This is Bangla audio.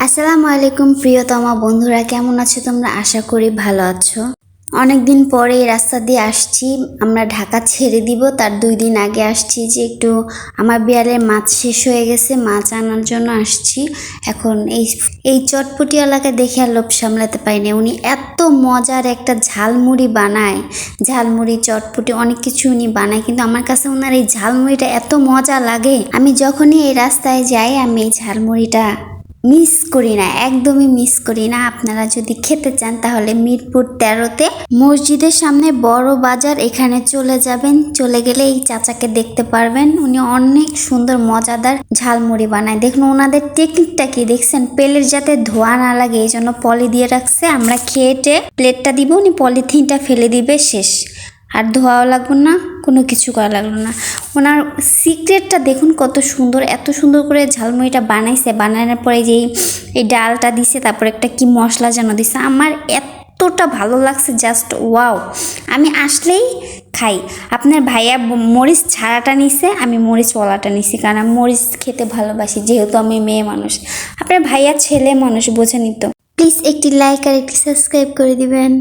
আসসালামু আলাইকুম প্রিয়তমা বন্ধুরা, কেমন আছো তোমরা? আশা করি ভালো আছো। অনেকদিন পরে এই রাস্তা দিয়ে আসছি। আমরা ঢাকা ছেড়ে দিব, তার 2 দিন আগে আসছি যে একটু আমার বিড়ালের মাছ শেষ হয়ে গেছে, মাছ আনার জন্য আসছি। এখন এই চটপটিওয়ালাকে দেখে আর লোভ সামলাতে পারিনি। উনি এত মজার একটা ঝালমুড়ি বানায়, ঝালমুড়ি চটপটি অনেক কিছু উনি বানায়, কিন্তু আমার কাছে ওনার এই ঝালমুড়িটা এত মজা লাগে। আমি যখনই এই রাস্তায় যাই আমি এই ঝালমুড়িটা মিস করি না, একদমই মিস করি না। আপনারা যদি খেতে চান তাহলে মিরপুর 13-তে মসজিদের সামনে বড় বাজার, এখানে চলে যাবেন। চলে গেলে এই চাচাকে দেখতে পারবেন। উনি অনেক সুন্দর মজাদার ঝালমুড়ি বানায়। দেখুন ওনাদের টেকনিকটা কি দেখছেন? প্লেটের যাতে ধোয়া না লাগে এই জন্য পলি দিয়ে রাখছে। আমরা খেয়েটে প্লেটটা দিব, উনি পলিথিনটা ফেলে দিবে, শেষ। আর ধোয়াও লাগবে না, কোনো কিছু করা লাগলো না। ওনার সিক্রেটটা দেখুন কত সুন্দর, এত সুন্দর করে ঝালমুড়িটা বানাইছে। বানানোর পরে যেই এই ডালটা দিছে, তারপর একটা কি মশলা যেন দিছে, আমার এতটা ভালো লাগছে, জাস্ট ওয়াও। আমি আসলেই খাই। আপনার ভাইয়া মরিচ ছাড়াটা নিছে, আমি মরিচওয়ালাটা নিছি, কারণ আমি মরিচ খেতে ভালোবাসি, যেহেতু আমি মেয়ে মানুষ। আপনার ভাইয়া ছেলে মানুষ, বোঝেনি তো। প্লিজ একটি লাইক আর একটি সাবস্ক্রাইব করে দিবেন।